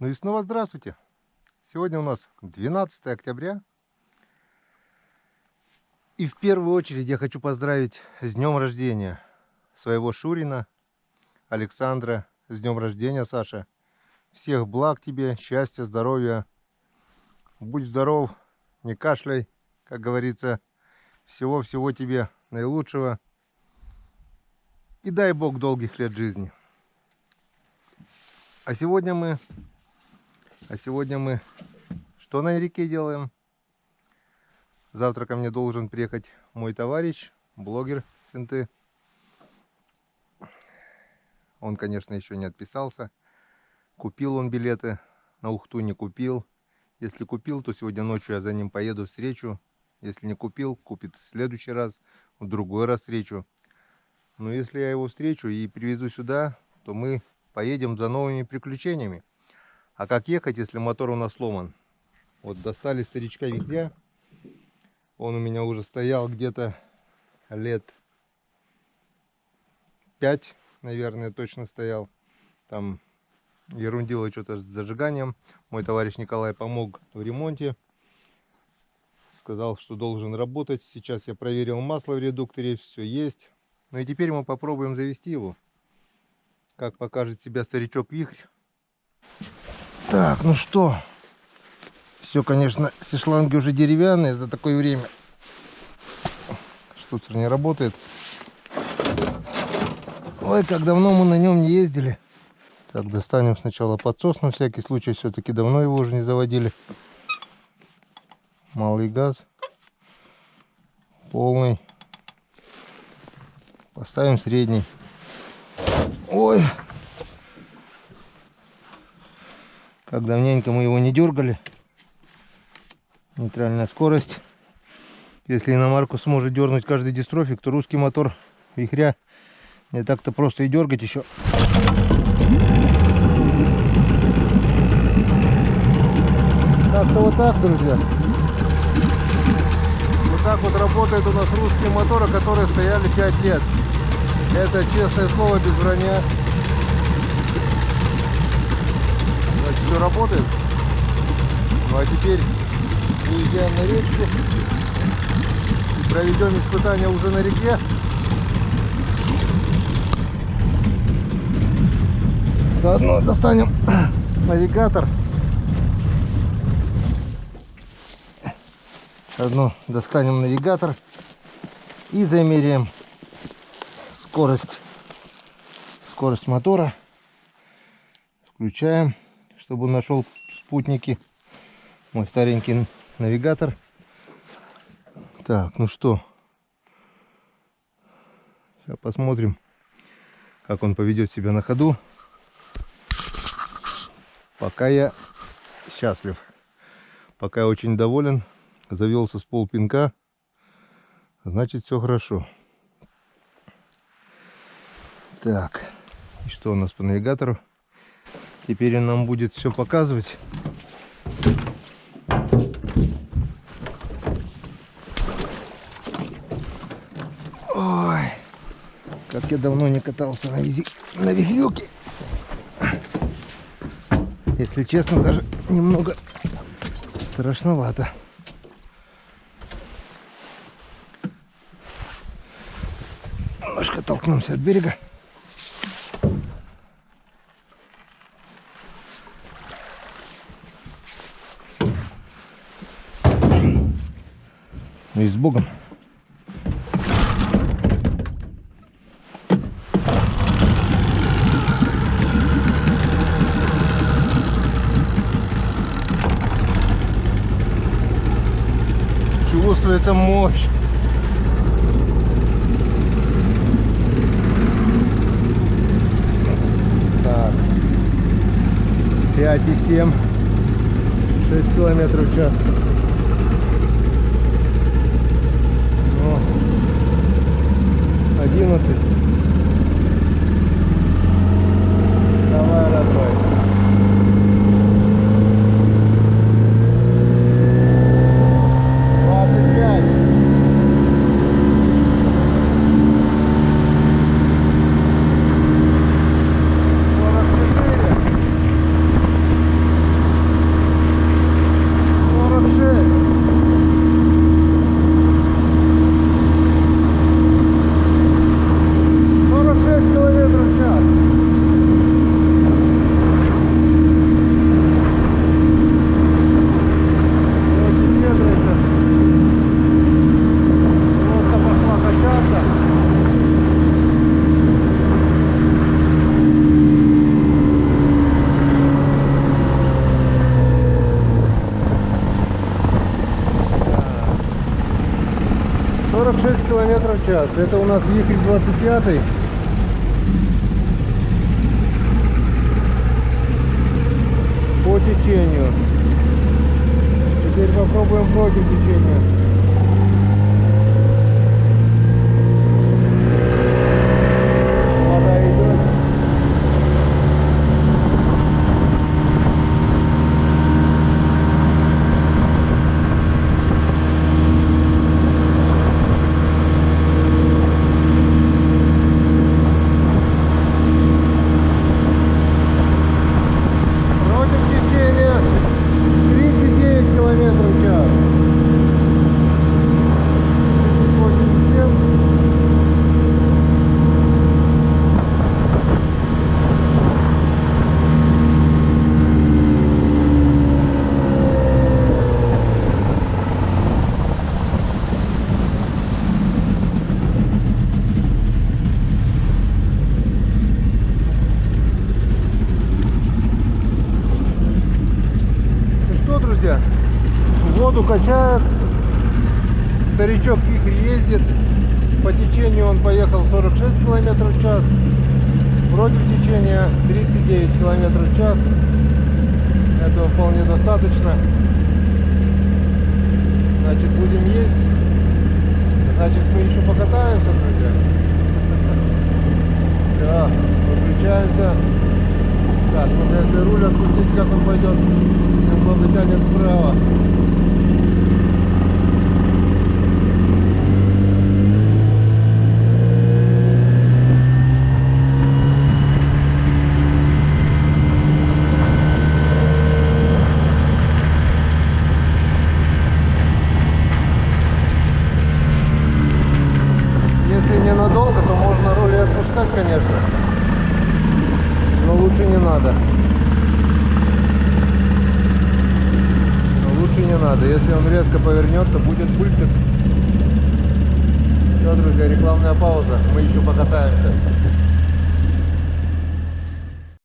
Ну и снова здравствуйте! Сегодня у нас 12 октября. И в первую очередь я хочу поздравить с днем рождения своего Шурина, Александра. С днем рождения, Саша! Всех благ тебе, счастья, здоровья. Будь здоров, не кашляй, как говорится. Всего-всего тебе наилучшего. И дай Бог долгих лет жизни. А сегодня мы что на реке делаем? Завтра ко мне должен приехать мой товарищ, блогер СНТ. Он, конечно, еще не отписался. Купил он билеты, на Ухту не купил. Если купил, то сегодня ночью я за ним поеду, встречу. Если не купил, купит в следующий раз, в другой раз встречу. Но если я его встречу и привезу сюда, то мы поедем за новыми приключениями. А как ехать, если мотор у нас сломан? Вот достали старичка Вихря. Он у меня уже стоял где-то лет 5, наверное, точно стоял. Там ерундило что-то с зажиганием. Мой товарищ Николай помог в ремонте. Сказал, что должен работать. Сейчас я проверил масло в редукторе, все есть. Ну и теперь мы попробуем завести его. Как покажет себя старичок Вихрь. Так, ну что? Все, конечно, все шланги уже деревянные за такое время. Штуцер не работает. Ой, как давно мы на нем не ездили. Так, достанем сначала подсос на всякий случай. Все-таки давно его уже не заводили. Малый газ. Полный. Поставим средний. Ой! Как давненько мы его не дергали. Нейтральная скорость. Если иномарку сможет дернуть каждый дистрофик, то русский мотор Вихря не так-то просто и дергать еще. Так-то вот так, друзья. Вот так вот работают у нас русские моторы, которые стояли 5 лет. Это честное слово, без вранья. Значит, все работает. Ну а теперь выезжаем на речку. Проведем испытания уже на реке. Заодно достанем навигатор. Заодно достанем навигатор и замеряем скорость мотора. Включаем, чтобы он нашел спутники. Мой старенький навигатор. Так, ну что, сейчас посмотрим, как он поведет себя на ходу. Пока я счастлив, пока я очень доволен. Завелся с полпинка, значит все хорошо. Так, и что у нас по навигатору? Теперь он нам будет все показывать. Ой, как я давно не катался на вихрюке. Если честно, даже немного страшновато. Немножко толкнемся от берега. Ну и с Богом. Чувствуется мощь. Так. 5,7. 6 километров в час. О, 11. Давай, родной. в час. Это у нас вихрь 25. По течению. Теперь попробуем против течения. Вода идет. Против течения 39 километров в час. 87. Ну что, друзья, воду качают, старичок вихрь ездит, по течению он поехал 46 километров в час, против течения 39 километров в час, этого вполне достаточно. Значит, будем ездить, значит, мы еще покатаемся, друзья. Все, выключаемся. Так, ну если руль отпустить, как он пойдет, немного тянет вправо. Если ненадолго, то можно руль и отпускать, конечно, но лучше не надо. Лучше не надо. Если он резко повернет, то будет бультик. Все, друзья, рекламная пауза. Мы еще покатаемся.